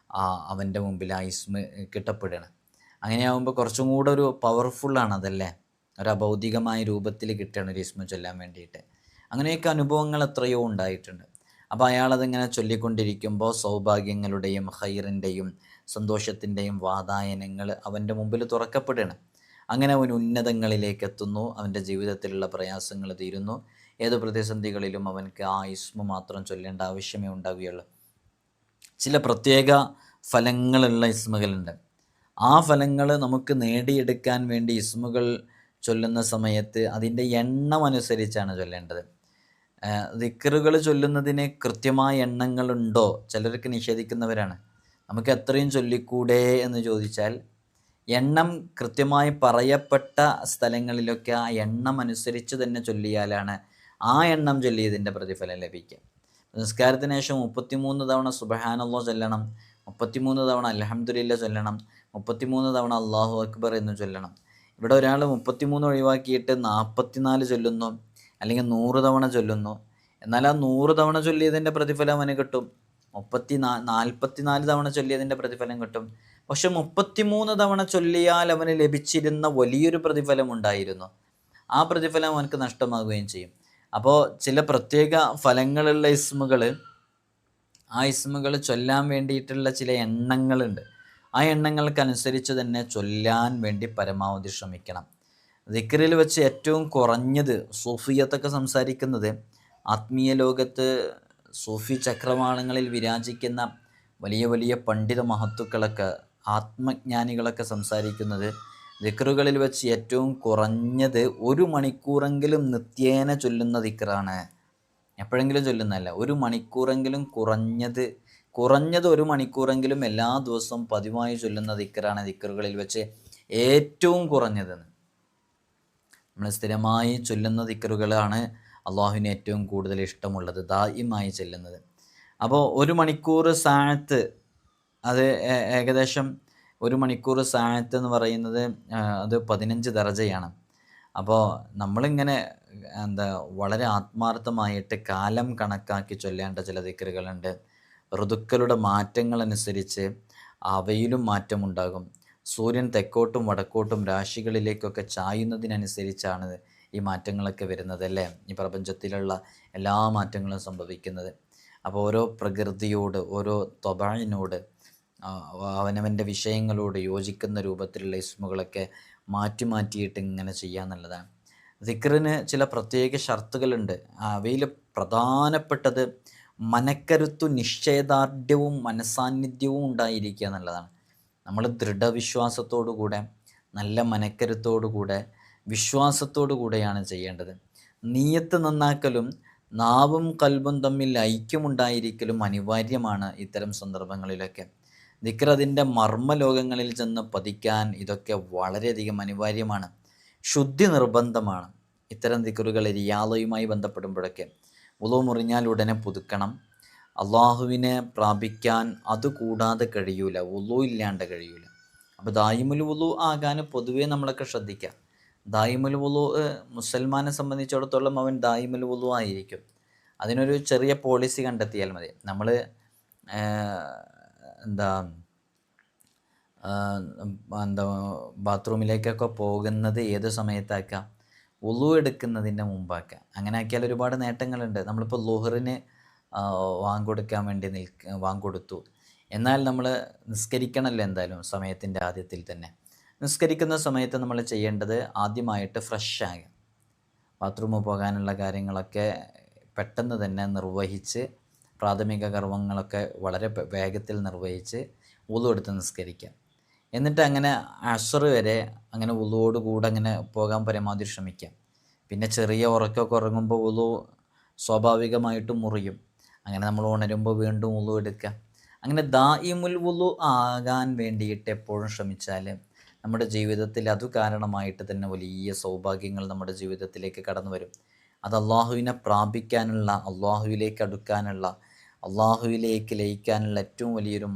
അവൻ്റെ മുമ്പിൽ ആ ഇസ്മ കിട്ടപ്പെടുകയാണ്. അങ്ങനെയാകുമ്പോൾ കുറച്ചും കൂടെ ഒരു പവർഫുള്ളാണ് അതല്ലേ, ഒരു അഭൗതികമായ രൂപത്തിൽ കിട്ടുകയാണ് ഒരു ഇസ്മ ചൊല്ലാൻ വേണ്ടിയിട്ട്. അങ്ങനെയൊക്കെ അനുഭവങ്ങൾ എത്രയോ ഉണ്ടായിട്ടുണ്ട്. അപ്പോൾ അയാളതിങ്ങനെ ചൊല്ലിക്കൊണ്ടിരിക്കുമ്പോൾ സൗഭാഗ്യങ്ങളുടെയും ഖൈറിൻ്റെയും സന്തോഷത്തിൻ്റെയും വാതായനങ്ങൾ അവൻ്റെ മുമ്പിൽ തുറക്കപ്പെടുകയാണ്. അങ്ങനെ അവൻ ഉന്നതങ്ങളിലേക്ക് എത്തുന്നു. അവൻ്റെ ജീവിതത്തിലുള്ള പ്രയാസങ്ങൾ തീരുന്നു. ഏത് പ്രതിസന്ധികളിലും അവനക്ക് ആ ഇസ്മ മാത്രം ചൊല്ലേണ്ട ആവശ്യമേ ഉണ്ടാവുകയുള്ളൂ. ചില പ്രത്യേക ഫലങ്ങളുള്ള ഇസ്മുകളുണ്ട്. ആ ഫലങ്ങൾ നമുക്ക് നേടിയെടുക്കാൻ വേണ്ടി ഇസ്മുകൾ ചൊല്ലുന്ന സമയത്ത് അതിൻ്റെ എണ്ണം അനുസരിച്ചാണ് ചൊല്ലേണ്ടത്. ദിക്റുകൾ ചൊല്ലുന്നതിന് കൃത്യമായ എണ്ണങ്ങളുണ്ടോ? ചിലർക്ക് നിഷേധിക്കുന്നവരാണ്. നമുക്ക് എത്രയും ചൊല്ലിക്കൂടെ എന്ന് ചോദിച്ചാൽ എണ്ണം കൃത്യമായി പറയപ്പെട്ട സ്ഥലങ്ങളിലൊക്കെ ആ എണ്ണം അനുസരിച്ച് തന്നെ ചൊല്ലിയാലാണ് ആ എണ്ണം ചൊല്ലിയതിൻ്റെ പ്രതിഫലം ലഭിക്കുക. നിസ്കാരത്തിന് ശേഷം 33 തവണ സുബ്ഹാനല്ലാഹ് ചൊല്ലണം, 33 തവണ അൽഹംദുലില്ലാഹ് ചൊല്ലണം, 33 തവണ അല്ലാഹു അക്ബർ എന്ന് ചൊല്ലണം. ഇവിടെ ഒരാൾ 33 ഒഴിവാക്കിയിട്ട് 44 ചൊല്ലുന്നു, അല്ലെങ്കിൽ 100 തവണ ചൊല്ലുന്നു. എന്നാൽ ആ 100 തവണ ചൊല്ലിയതിൻ്റെ പ്രതിഫലം അവന് കിട്ടും. 44 തവണ ചൊല്ലിയതിൻ്റെ പ്രതിഫലം കിട്ടും. പക്ഷെ 33 തവണ ചൊല്ലിയാൽ അവന് ലഭിച്ചിരുന്ന വലിയൊരു പ്രതിഫലം ഉണ്ടായിരുന്നു. ആ പ്രതിഫലം അവനക്ക് നഷ്ടമാകുകയും ചെയ്യും. അപ്പോൾ ചില പ്രത്യേക ഫലങ്ങളുള്ള ഇസ്മുകൾ, ആ ഇസ്മുകൾ ചൊല്ലാൻ വേണ്ടിയിട്ടുള്ള ചില എണ്ണങ്ങളുണ്ട്. ആ എണ്ണങ്ങൾക്കനുസരിച്ച് തന്നെ ചൊല്ലാൻ വേണ്ടി പരമാവധി ശ്രമിക്കണം. ദിക്റിൽ വെച്ച് ഏറ്റവും കുറഞ്ഞത് സൂഫിയത്തൊക്കെ സംസാരിക്കുന്നത്, ആത്മീയ ലോകത്ത് സൂഫി ചക്രവാളങ്ങളിൽ വിരാജിക്കുന്ന വലിയ വലിയ പണ്ഡിത മഹത്തുക്കളൊക്കെ, ആത്മജ്ഞാനികളൊക്കെ സംസാരിക്കുന്നത് ദിക്റുകളിൽ വെച്ച് ഏറ്റവും കുറഞ്ഞത് 1 മണിക്കൂറെങ്കിലും നിത്യേന ചൊല്ലുന്ന ദിക്റാണ്. എപ്പോഴെങ്കിലും ചൊല്ലുന്നതല്ല, 1 മണിക്കൂറെങ്കിലും കുറഞ്ഞത് 1 മണിക്കൂറെങ്കിലും എല്ലാ ദിവസവും പതിവായി ചൊല്ലുന്ന ദിക്റാണ് ദിക്റുകളിൽ വെച്ച് ഏറ്റവും കുറഞ്ഞതെന്ന്. നമ്മൾ സ്ഥിരമായി ചൊല്ലുന്ന ദിക്റുകളാണ് അള്ളാഹുവിന് ഏറ്റവും കൂടുതൽ ഇഷ്ടമുള്ളത്, ദായിമായി ചെല്ലുന്നത്. അപ്പോൾ 1 മണിക്കൂർ സാഅത്ത്, അത് ഏകദേശം 1 മണിക്കൂർ സാഅത്ത് എന്ന് പറയുന്നത് അത് 15 ദറജയാണ്. അപ്പോൾ നമ്മളിങ്ങനെ വളരെ ആത്മാർത്ഥമായിട്ട് കാലം കണക്കാക്കി ചൊല്ലേണ്ട ചില ദിക്റുകളുണ്ട്. ഋതുക്കളുടെ മാറ്റങ്ങളനുസരിച്ച് അവയിലും മാറ്റമുണ്ടാകും. സൂര്യൻ തെക്കോട്ടും വടക്കോട്ടും രാശികളിലേക്കൊക്കെ ചായുന്നതിനനുസരിച്ചാണ് ഈ മാറ്റങ്ങളൊക്കെ വരുന്നത് അല്ലേ, ഈ പ്രപഞ്ചത്തിലുള്ള എല്ലാ മാറ്റങ്ങളും സംഭവിക്കുന്നത്. അപ്പോൾ ഓരോ പ്രകൃതിയോട്, ഓരോ ത്വബാഇനോട്, അവനവൻ്റെ വിഷയങ്ങളോട് യോജിക്കുന്ന രൂപത്തിലുള്ള ഇസ്മുകളൊക്കെ മാറ്റിയിട്ട് ഇങ്ങനെ ചെയ്യാന്നുള്ളതാണ്. ദിക്റിന് ചില പ്രത്യേക ഷർത്തുകളുണ്ട്. അവയിൽ പ്രധാനപ്പെട്ടത് മനക്കരുത്തു, നിശ്ചയദാർഢ്യവും മനസാന്നിധ്യവും ഉണ്ടായിരിക്കുക എന്നുള്ളതാണ്. നമ്മൾ ദൃഢവിശ്വാസത്തോടു കൂടെ, നല്ല മനക്കരുത്തോടു കൂടെ, വിശ്വാസത്തോടു കൂടെയാണ് ചെയ്യേണ്ടത്. നീയത്ത് നന്നാക്കലും നാവും കൽബും തമ്മിൽ ഐക്യമുണ്ടായിരിക്കലും അനിവാര്യമാണ് ഇത്തരം സന്ദർഭങ്ങളിലൊക്കെ. ദിക്ർ അതിൻ്റെ മർമ്മലോകങ്ങളിൽ ചെന്ന് പതിക്കാൻ ഇതൊക്കെ വളരെയധികം അനിവാര്യമാണ്. ശുദ്ധി നിർബന്ധമാണ്. ഇത്തരം ദിക്റുകൾ റിയാളയുമായി ബന്ധപ്പെടുമ്പോഴൊക്കെ വുളു മുറിഞ്ഞാൽ ഉടനെ പുതുക്കണം. അള്ളാഹുവിനെ പ്രാപിക്കാൻ അതുകൂടാതെ കഴിയൂല, വുളു ഇല്ലാണ്ട് കഴിയൂല. അപ്പോൾ ദായിമുൽ വുളു ആകാൻ പൊതുവേ നമ്മളൊക്കെ ശ്രദ്ധിക്കുക. ദായിമുൽ വുളു മുസൽമാനെ സംബന്ധിച്ചിടത്തോളം അവൻ ദായിമുൽ വുളു ആയിരിക്കും. അതിനൊരു ചെറിയ പോളിസി കണ്ടെത്തിയാൽ മതി. നമ്മൾ എന്താ എന്താ ബാത്റൂമിലേക്കൊക്കെ പോകുന്നത് ഏത് സമയത്താക്കാം? വുളു എടുക്കുന്നതിൻ്റെ മുമ്പാക്കാം. അങ്ങനെ ആക്കിയാൽ ഒരുപാട് നേട്ടങ്ങളുണ്ട്. നമ്മളിപ്പോൾ ളുഹറിന് വാങ്കൊടുക്കാൻ വേണ്ടി വാങ്കൊടുത്തു, എന്നാൽ നമ്മൾ നിസ്കരിക്കണമല്ലോ എന്തായാലും സമയത്തിൻ്റെ ആദ്യത്തിൽ തന്നെ. നിസ്കരിക്കുന്ന സമയത്ത് നമ്മൾ ചെയ്യേണ്ടത് ആദ്യമായിട്ട് ഫ്രഷ് ആകുക. ബാത്റൂമിൽ പോകാനുള്ള കാര്യങ്ങളൊക്കെ പെട്ടെന്ന് തന്നെ നിർവഹിച്ച്, പ്രാഥമിക കർമ്മങ്ങളൊക്കെ വളരെ വേഗത്തിൽ നിർവഹിച്ച് വുളു എടുത്ത് നിസ്കരിക്കുക. എന്നിട്ട് അങ്ങനെ അസ്ർ വരെ അങ്ങനെ വുളുവോട് കൂടെ അങ്ങനെ പോകാൻ പരമാവധി ശ്രമിക്കുക. പിന്നെ ചെറിയ ഉറക്കമൊക്കെ ഉറങ്ങുമ്പോൾ വുളു സ്വാഭാവികമായിട്ടും മുറിയും. അങ്ങനെ നമ്മൾ ഉണരുമ്പോൾ വീണ്ടും വുളു എടുക്കുക. അങ്ങനെ ദായിമുൽ വുളു ആകാൻ വേണ്ടിയിട്ട് എപ്പോഴും ശ്രമിച്ചാൽ നമ്മുടെ ജീവിതത്തിൽ അത് കാരണമായിട്ട് തന്നെ വലിയ സൗഭാഗ്യങ്ങൾ നമ്മുടെ ജീവിതത്തിലേക്ക് കടന്നു വരും. അത് അള്ളാഹുവിനെ പ്രാപിക്കാനുള്ള, അള്ളാഹുവിലേക്ക് അടുക്കാനുള്ള, അള്ളാഹുവിലേക്ക് ലയിക്കാനുള്ള ഏറ്റവും വലിയൊരു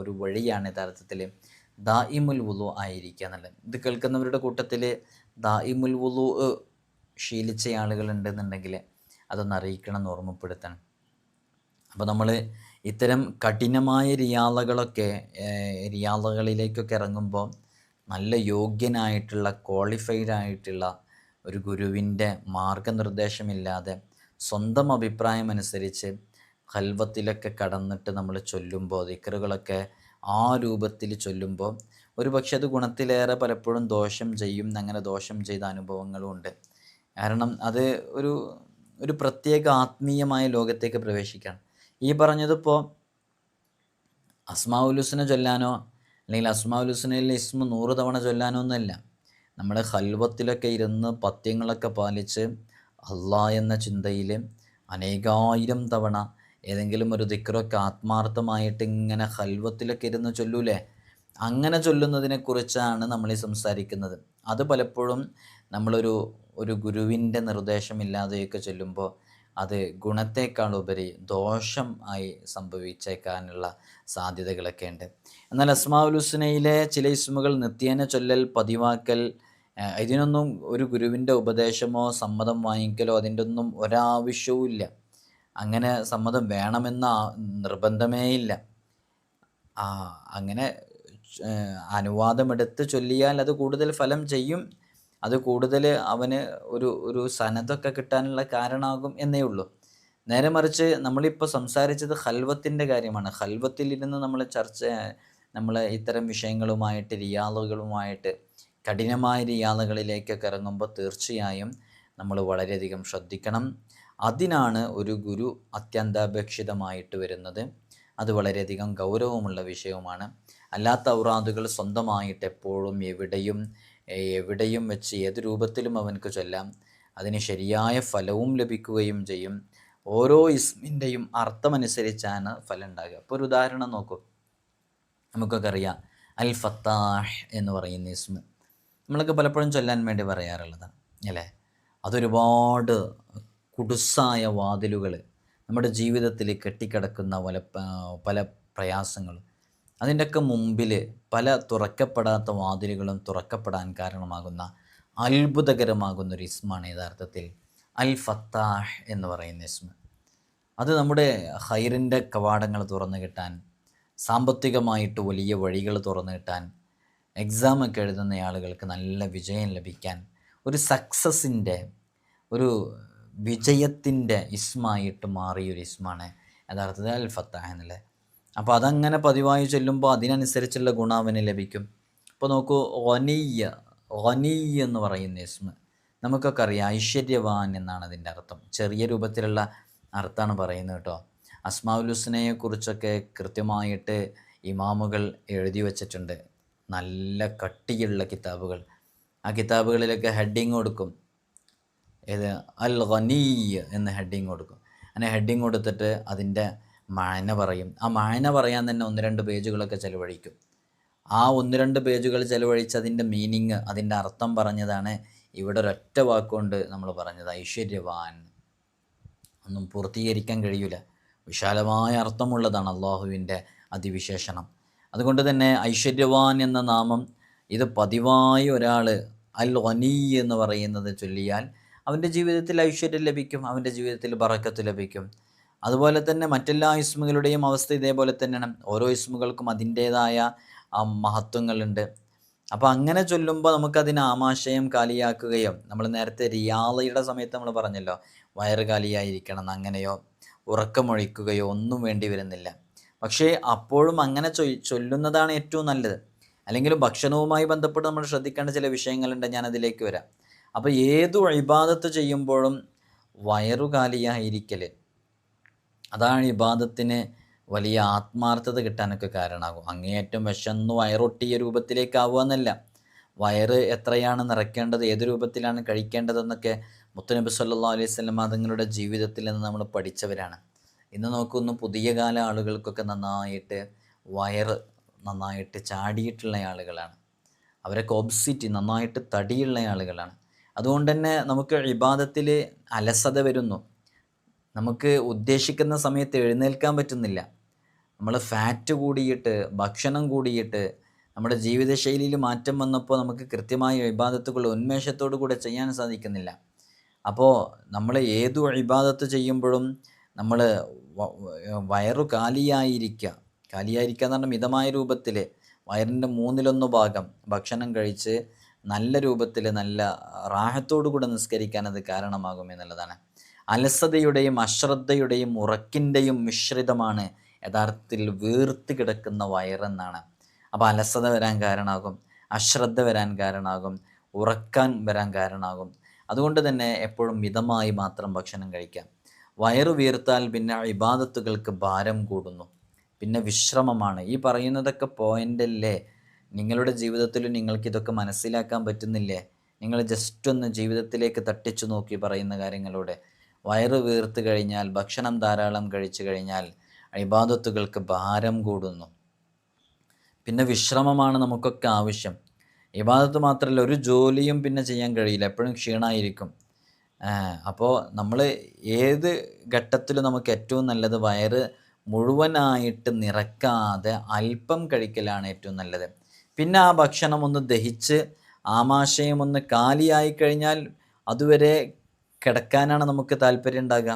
ഒരു വഴിയാണ് യഥാർത്ഥത്തിൽ ദായിമുൽ വുളു ആയിരിക്കുക എന്നുള്ളത്. ഇത് കേൾക്കുന്നവരുടെ കൂട്ടത്തിൽ ദായിമുൽ വുളു ശീലിച്ച ആളുകളുണ്ടെന്നുണ്ടെങ്കിൽ അതൊന്ന് അറിയിക്കണം എന്ന് ഓർമ്മപ്പെടുത്തണം. അപ്പോൾ നമ്മൾ ഇത്തരം കഠിനമായ റിയാളകളിലേക്കൊക്കെ ഇറങ്ങുമ്പോൾ നല്ല യോഗ്യനായിട്ടുള്ള, ക്വാളിഫൈഡ് ആയിട്ടുള്ള ഒരു ഗുരുവിൻ്റെ മാർഗനിർദ്ദേശമില്ലാതെ സ്വന്തം അഭിപ്രായം അനുസരിച്ച് ഖൽവത്തിലൊക്കെ കടന്നിട്ട് നമ്മൾ ചൊല്ലുമ്പോൾ, ദിക്റുകളൊക്കെ ആ രൂപത്തിൽ ചൊല്ലുമ്പോൾ ഒരു പക്ഷെ അത് ഗുണത്തിലേറെ പലപ്പോഴും ദോഷം ചെയ്യും. അങ്ങനെ ദോഷം ചെയ്ത അനുഭവങ്ങളും ഉണ്ട്. കാരണം അത് ഒരു പ്രത്യേക ആത്മീയമായ ലോകത്തേക്ക് പ്രവേശിക്കണം. ഈ പറഞ്ഞതിപ്പോൾ അസ്മാഉൽ ഹുസ്ന ചൊല്ലാനോ അല്ലെങ്കിൽ അസ്മാഉൽ ഹുസ്നയിൽ ഇസ്മ 100 തവണ ചൊല്ലാനോ ഒന്നുമല്ല. നമ്മുടെ ഖൽവത്തിലൊക്കെ ഇരുന്ന് പഥ്യങ്ങളൊക്കെ പാലിച്ച് അള്ളാ എന്ന ചിന്തയിൽ അനേകായിരം തവണ ഏതെങ്കിലും ഒരു ദിക്റൊക്കെ ആത്മാർത്ഥമായിട്ട് ഇങ്ങനെ ഖൽവത്തിലൊക്കെ ഇരുന്ന് ചൊല്ലൂലേ, അങ്ങനെ ചൊല്ലുന്നതിനെക്കുറിച്ചാണ് നമ്മൾ ഈ സംസാരിക്കുന്നത്. അത് പലപ്പോഴും ഒരു ഗുരുവിൻ്റെ നിർദ്ദേശമില്ലാതെയൊക്കെ ചൊല്ലുമ്പോൾ അത് ഗുണത്തേക്കാളുപരി ദോഷം ആയി സംഭവിച്ചേക്കാനുള്ള സാധ്യതകളൊക്കെ ഉണ്ട്. എന്നാൽ അസ്മാഉൽ ഹുസ്നയിലെ ചില ഇസ്മുകൾ നിത്യേന ചൊല്ലൽ, പതിവാക്കൽ, ഇതിനൊന്നും ഒരു ഗുരുവിൻ്റെ ഉപദേശമോ സമ്മതം വാങ്ങിക്കലോ അതിൻ്റെ ഒന്നും ഒരാവശ്യവും ഇല്ല. അങ്ങനെ സമ്മതം വേണമെന്ന നിർബന്ധമേ ഇല്ല. അങ്ങനെ അനുവാദമെടുത്ത് ചൊല്ലിയാൽ അത് കൂടുതൽ ഫലം ചെയ്യും. അത് കൂടുതൽ അവന് ഒരു സനതൊക്കെ കിട്ടാനുള്ള കാരണമാകും എന്നേ ഉള്ളൂ. നേരെ മറിച്ച് നമ്മളിപ്പോൾ സംസാരിച്ചത് ഖൽവത്തിൻ്റെ കാര്യമാണ്. ഖൽവത്തിൽ ഇരുന്ന് നമ്മൾ ഇത്തരം വിഷയങ്ങളുമായിട്ട്, റിയാളുകളുമായിട്ട്, കഠിനമായ റിയാളുകളിലേക്കൊക്കെ ഇറങ്ങുമ്പോൾ തീർച്ചയായും നമ്മൾ വളരെയധികം ശ്രദ്ധിക്കണം. അതിനാണ് ഒരു ഗുരു അത്യന്താപേക്ഷിതമായിട്ട് വരുന്നത്. അത് വളരെയധികം ഗൗരവമുള്ള വിഷയവുമാണ്. അല്ലാത്ത ഔറാദുകൾ സ്വന്തമായിട്ട് എപ്പോഴും എവിടെയും വെച്ച് ഏത് രൂപത്തിലും അവനക്ക് ചൊല്ലാം. അതിന് ശരിയായ ഫലവും ലഭിക്കുകയും ചെയ്യും. ഓരോ ഇസ്മിൻ്റെയും അർത്ഥമനുസരിച്ചാണ് ഫലം ഉണ്ടാകുക. അപ്പോൾ ഒരു ഉദാഹരണം നോക്കൂ. നമുക്കൊക്കെ അറിയാം അൽ ഫത്താഹ് എന്ന് പറയുന്ന ഇസ്മ നമ്മളൊക്കെ പലപ്പോഴും ചൊല്ലാൻ വേണ്ടി പറയാറുള്ളതാണ് അല്ലേ. അതൊരുപാട് കുടുസായ വാതിലുകൾ നമ്മുടെ ജീവിതത്തിൽ കെട്ടിക്കിടക്കുന്ന പല പ്രയാസങ്ങളും, അതിൻ്റെയൊക്കെ മുമ്പിൽ പല തുറക്കപ്പെടാത്ത വാതിലുകളും തുറക്കപ്പെടാൻ കാരണമാകുന്ന അത്ഭുതകരമാകുന്നൊരു ഇസ്മാണ് യഥാർത്ഥത്തിൽ അൽ ഫത്താഹ് എന്ന് പറയുന്ന ഇസ്മ. അത് നമ്മുടെ ഖൈറിൻ്റെ കവാടങ്ങൾ തുറന്നു കിട്ടാൻ, സാമ്പത്തികമായിട്ട് വലിയ വഴികൾ തുറന്നു കിട്ടാൻ, എക്സാമൊക്കെ എഴുതുന്ന ആളുകൾക്ക് നല്ല വിജയം ലഭിക്കാൻ, ഒരു സക്സസിൻ്റെ, ഒരു വിജയത്തിൻ്റെ ഇസ്മായിട്ട് മാറിയൊരു ഇസ്മാണ് യഥാർത്ഥത്തിൽ അൽ ഫത്താഹ് എന്നുള്ളത്. അപ്പോൾ അതങ്ങനെ പതിവായി ചൊല്ലുമ്പോൾ അതിനനുസരിച്ചുള്ള ഗുണം അവന് ലഭിക്കും. ഇപ്പോൾ നോക്കൂ, ഖനിയ്യ് എന്ന് പറയുന്ന ഇസ്മ നമുക്കൊക്കെ അറിയാം, ഐശ്വര്യവാൻ എന്നാണ് അതിൻ്റെ അർത്ഥം. ചെറിയ രൂപത്തിലുള്ള അർത്ഥമാണ് പറയുന്നത് കേട്ടോ. അസ്മാഉൽ ഹുസ്നയെക്കുറിച്ചൊക്കെ കൃത്യമായിട്ട് ഇമാമുകൾ എഴുതി വച്ചിട്ടുണ്ട്. നല്ല കട്ടിയുള്ള കിതാബുകൾ. ആ കിതാബുകളിലൊക്കെ ഹെഡിങ് കൊടുക്കും, ഏത് അൽ ഖനീയ് എന്ന് ഹെഡിങ് കൊടുക്കും. അങ്ങനെ ഹെഡിങ് കൊടുത്തിട്ട് അതിൻ്റെ മായന പറയും. ആ മായന പറയാൻ തന്നെ 1-2 പേജുകളൊക്കെ ചിലവഴിക്കും. ആ 1-2 പേജുകൾ ചിലവഴിച്ച് അതിൻ്റെ മീനിങ്, അതിൻ്റെ അർത്ഥം പറഞ്ഞതാണ് ഇവിടെ ഒരൊറ്റ വാക്കുകൊണ്ട് നമ്മൾ പറഞ്ഞത് ഐശ്വര്യവാൻ. ഒന്നും പൂർത്തീകരിക്കാൻ കഴിയില്ല. വിശാലമായ അർത്ഥമുള്ളതാണ് അള്ളാഹുവിൻ്റെ അതിവിശേഷണം. അതുകൊണ്ട് തന്നെ ഐശ്വര്യവാൻ എന്ന നാമം ഇത് പതിവായി ഒരാൾ അൽ ഖനീ എന്ന് പറയുന്നത് ചൊല്ലിയാൽ അവൻ്റെ ജീവിതത്തിൽ ഐശ്വര്യം ലഭിക്കും, അവൻ്റെ ജീവിതത്തിൽ ബറക്കത്ത് ലഭിക്കും. അതുപോലെ തന്നെ മറ്റെല്ലാ ഇസ്മുകളുടെയും അവസ്ഥ ഇതേപോലെ തന്നെയാണ്. ഓരോ ഇസ്മുകൾക്കും അതിൻ്റേതായ മഹത്വങ്ങളുണ്ട്. അപ്പോൾ അങ്ങനെ ചൊല്ലുമ്പോൾ നമുക്കതിന് ആമാശയം കാലിയാക്കുകയോ, നമ്മൾ നേരത്തെ റിയാളയുടെ സമയത്ത് നമ്മൾ പറഞ്ഞല്ലോ വയറ് കാലിയായിരിക്കണം അങ്ങനെയോ ഉറക്കമൊഴിക്കുകയോ ഒന്നും വേണ്ടി വരുന്നില്ല. പക്ഷേ അപ്പോഴും അങ്ങനെ ചൊല്ലുന്നതാണ് ഏറ്റവും നല്ലത്. അല്ലെങ്കിൽ ഭക്ഷണവുമായി ബന്ധപ്പെട്ട് നമ്മൾ ശ്രദ്ധിക്കേണ്ട ചില വിഷയങ്ങളുണ്ട്, ഞാനതിലേക്ക് വരാം. അപ്പോൾ ഏതു ഇബാദത്ത് ചെയ്യുമ്പോഴും വയറുകാലിയായിരിക്കൽ, അതാണ് ഇബാദത്തിന് വലിയ ആത്മാർത്ഥത കിട്ടാനൊക്കെ കാരണമാകും. അങ്ങേയറ്റം വിശന്ന് വയറൊട്ടിയ രൂപത്തിലേക്കാവുക എന്നല്ല, വയറ് എത്രയാണ് നിറയ്ക്കേണ്ടത്, ഏത് രൂപത്തിലാണ് കഴിക്കേണ്ടതെന്നൊക്കെ മുത്തുനബി സല്ലല്ലാഹു അലൈഹി വസല്ലം തങ്ങളുടെ ജീവിതത്തിൽ നിന്ന് നമ്മൾ പഠിച്ചവരാണ്. ഇന്ന് നോക്കുന്നു പുതിയ കാല ആളുകൾക്കൊക്കെ നന്നായിട്ട് വയറ് നന്നായിട്ട് ചാടിയിട്ടുള്ള ആളുകളാണ്. അവരൊക്കെ ഒബ്സിറ്റി, നന്നായിട്ട് തടിയുള്ള ആളുകളാണ്. അതുകൊണ്ട് തന്നെ നമുക്ക് ഇബാദത്തിൽ അലസത വരുന്നു. നമുക്ക് ഉദ്ദേശിക്കുന്ന സമയത്ത് എഴുന്നേൽക്കാൻ പറ്റുന്നില്ല. നമ്മൾ ഫാറ്റ് കൂടിയിട്ട്, ഭക്ഷണം കൂടിയിട്ട്, നമ്മുടെ ജീവിതശൈലിയിൽ മാറ്റം വന്നപ്പോൾ നമുക്ക് കൃത്യമായ ഇബാദത്തുകൾ ഉന്മേഷത്തോടു കൂടെ ചെയ്യാൻ സാധിക്കുന്നില്ല. അപ്പോൾ നമ്മൾ ഏതു ഇബാദത്ത് ചെയ്യുമ്പോഴും നമ്മൾ വയറു കാലിയായിരിക്കുക എന്ന് പറഞ്ഞാൽ മിതമായ രൂപത്തിൽ വയറിൻ്റെ 1/3 ഭാഗം ഭക്ഷണം കഴിച്ച് നല്ല രൂപത്തിൽ നല്ല റാഹത്തോടു കൂടെ നിസ്കരിക്കാൻ അത് കാരണമാകുമെന്നുള്ളതാണ്. അലസതയുടെയും അശ്രദ്ധയുടെയും ഉറക്കിൻ്റെയും മിശ്രിതമാണ് യഥാർത്ഥത്തിൽ വീർത്ത് കിടക്കുന്ന വയറെന്നാണ്. അപ്പോൾ അലസത വരാൻ കാരണമാകും, അശ്രദ്ധ വരാൻ കാരണമാകും, ഉറക്കാൻ വരാൻ കാരണമാകും. അതുകൊണ്ട് തന്നെ എപ്പോഴും മിതമായി മാത്രം ഭക്ഷണം കഴിക്കാം. വയറു വീർത്താൽ പിന്നെ ഇബാദത്തുകൾക്ക് ഭാരം കൂടുന്നു, പിന്നെ വിശ്രമമാണ്. ഈ പറയുന്നതൊക്കെ പോയിൻ്റല്ലേ? നിങ്ങളുടെ ജീവിതത്തിൽ നിങ്ങൾക്കിതൊക്കെ മനസ്സിലാക്കാൻ പറ്റുന്നില്ലേ? നിങ്ങൾ ജസ്റ്റ് ഒന്ന് ജീവിതത്തിലേക്ക് തട്ടിച്ചു നോക്കി പറയുന്ന കാര്യങ്ങളൂടെ. വയറ് വീർത്ത് കഴിഞ്ഞാൽ, ഭക്ഷണം ധാരാളം കഴിച്ചു കഴിഞ്ഞാൽ ഇബാദത്തുകൾക്ക് ഭാരം കൂടുന്നു, പിന്നെ വിശ്രമമാണ് നമുക്കൊക്കെ ആവശ്യം. ഇബാദത്ത് മാത്രമല്ല, ഒരു ജോലിയും പിന്നെ ചെയ്യാൻ കഴിയില്ല, എപ്പോഴും ക്ഷീണമായിരിക്കും. അപ്പോൾ നമ്മൾ ഏത് ഘട്ടത്തിലും നമുക്ക് ഏറ്റവും നല്ലത് വയറ് മുഴുവനായിട്ട് നിറക്കാതെ അല്പം കഴിക്കലാണ് ഏറ്റവും നല്ലത്. പിന്നെ ആ ഭക്ഷണം ഒന്ന് ദഹിച്ച് ആമാശയം ഒന്ന് കാലിയായി കഴിഞ്ഞാൽ അതുവരെ കിടക്കാനാണ് നമുക്ക് താല്പര്യം ഉണ്ടാകുക.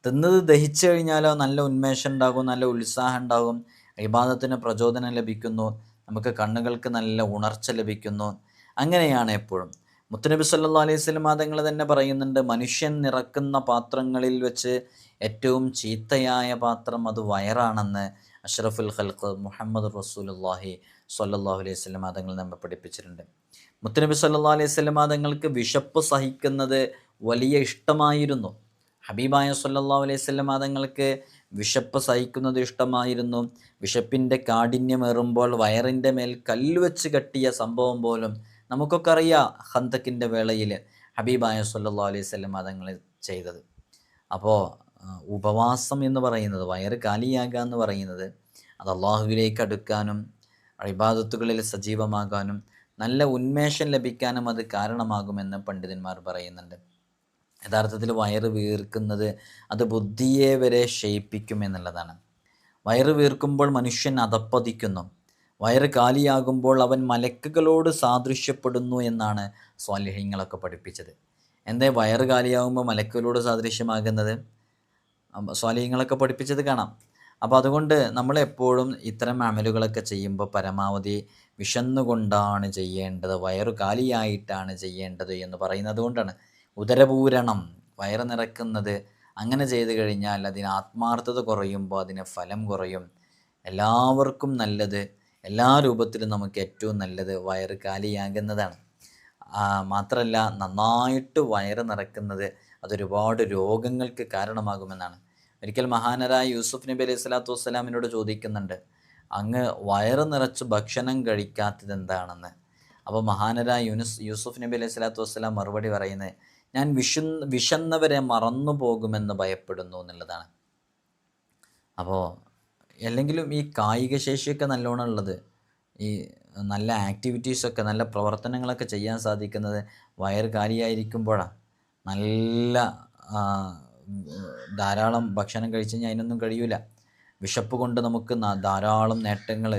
തിന്നത് ദഹിച്ചു കഴിഞ്ഞാലോ നല്ല ഉന്മേഷം ഉണ്ടാകും, നല്ല ഉത്സാഹം ഉണ്ടാകും, ഇബാദത്തിന് പ്രചോദനം ലഭിക്കുന്നു, നമുക്ക് കണ്ണുകൾക്ക് നല്ല ഉണർച്ച ലഭിക്കുന്നു. അങ്ങനെയാണ് എപ്പോഴും. മുത്തുനബി സല്ലല്ലാഹു അലൈഹി വസല്ലം തങ്ങൾ തന്നെ പറയുന്നുണ്ട്, മനുഷ്യൻ നിറക്കുന്ന പാത്രങ്ങളിൽ വെച്ച് ഏറ്റവും ചീത്തയായ പാത്രം അത് വയറാണെന്ന് അഷ്റഫുൽ ഖൽഖ് മുഹമ്മദ് റസൂലുള്ളാഹി സ്വല്ലല്ലാഹു അലൈഹി വസല്ലം തങ്ങൾ നമ്മെ പഠിപ്പിച്ചിട്ടുണ്ട്. മുത്തുനബി സല്ലല്ലാഹു അലൈഹി വസല്ലം തങ്ങൾക്ക് വിശപ്പ് സഹിക്കുന്നത് വലിയ ഇഷ്ടമായിരുന്നു. ഹബീബായ സല്ലല്ലാഹു അലൈഹി വസല്ലം തങ്ങൾക്ക് വിശപ്പ് സഹിക്കുന്നത് ഇഷ്ടമായിരുന്നു. വിശപ്പിൻ്റെ കാഠിന്യമേറുമ്പോൾ വയറിൻ്റെ മേൽ കല്ലുവെച്ച് കെട്ടിയ സംഭവം പോലും നമുക്കൊക്കെ അറിയാം, ഖന്തക്കിൻ്റെ വേളയിൽ ഹബീബായ സല്ലല്ലാഹു അലൈഹി വസല്ലം തങ്ങൾ ചെയ്തത്. അപ്പോൾ ഉപവാസം എന്ന് പറയുന്നത്, വയറ് കാലിയാകുക എന്ന് പറയുന്നത്, അത് അള്ളാഹുവിലേക്ക് അടുക്കാനും ഇബാദത്തുകളിൽ സജീവമാകാനും നല്ല ഉന്മേഷം ലഭിക്കാനും അത് കാരണമാകുമെന്ന് പണ്ഡിതന്മാർ പറയുന്നുണ്ട്. യഥാർത്ഥത്തിൽ വയറ് വീർക്കുന്നത് അത് ബുദ്ധിയെ വരെ ക്ഷയിപ്പിക്കും എന്നുള്ളതാണ്. വയറ് വീർക്കുമ്പോൾ മനുഷ്യൻ അധപ്പതിക്കുന്നു, വയറ് കാലിയാകുമ്പോൾ അവൻ മലക്കുകളോട് സാദൃശ്യപ്പെടുന്നു എന്നാണ് സ്വാലിഹ്യങ്ങളൊക്കെ പഠിപ്പിച്ചത്. എന്തേ വയറ് കാലിയാകുമ്പോൾ മലക്കുകളോട് സാദൃശ്യമാകുന്നത്? സ്വാലിഹ്യങ്ങളൊക്കെ പഠിപ്പിച്ചത് കാണാം. അപ്പോൾ അതുകൊണ്ട് നമ്മളെപ്പോഴും ഇത്തരം അമലുകളൊക്കെ ചെയ്യുമ്പോൾ പരമാവധി വിശന്നുകൊണ്ടാണ് ചെയ്യേണ്ടത്, വയറു കാലിയായിട്ടാണ് ചെയ്യേണ്ടത് എന്ന് പറയുന്നത് കൊണ്ടാണ്. ഉദരപൂരണം, വയറ് നിറക്കുന്നത്, അങ്ങനെ ചെയ്തു കഴിഞ്ഞാൽ അതിന് ആത്മാർത്ഥത കുറയുമ്പോൾ അതിന് ഫലം കുറയും. എല്ലാവർക്കും നല്ലത്, എല്ലാ രൂപത്തിലും നമുക്ക് ഏറ്റവും നല്ലത് വയറ് കാലിയാകുന്നതാണ്. മാത്രമല്ല നന്നായിട്ട് വയറ് നിറക്കുന്നത് അതൊരുപാട് രോഗങ്ങൾക്ക് കാരണമാകുമെന്നാണ്. ഒരിക്കൽ മഹാനരായ യൂസുഫ് നബി അലൈഹി സ്വലാത്തു വസ്സലാമിനോട് ചോദിക്കുന്നുണ്ട്, അങ്ങ് വയറ് നിറച്ച് ഭക്ഷണം കഴിക്കാത്തത് എന്താണെന്ന്. അപ്പോൾ മഹാനരായ യൂസുഫ് നബി അലൈഹി സ്വലാത്തു വസ്സലാം മറുപടി പറയുന്നത്, ഞാൻ വിശന്നവരെ മറന്നു പോകുമെന്ന് ഭയപ്പെടുന്നു എന്നുള്ളതാണ്. അപ്പോൾ അല്ലെങ്കിലും ഈ കായിക ശേഷിയൊക്കെ നല്ലോണം ഉള്ളത്, ഈ നല്ല ആക്ടിവിറ്റീസൊക്കെ നല്ല പ്രവർത്തനങ്ങളൊക്കെ ചെയ്യാൻ സാധിക്കുന്നത് വയറ് കാലിയായിരിക്കുമ്പോഴാണ്. നല്ല ധാരാളം ഭക്ഷണം കഴിച്ച് കഴിഞ്ഞാൽ അതിനൊന്നും കഴിയൂല. വിശപ്പ് കൊണ്ട് നമുക്ക് ധാരാളം നേട്ടങ്ങൾ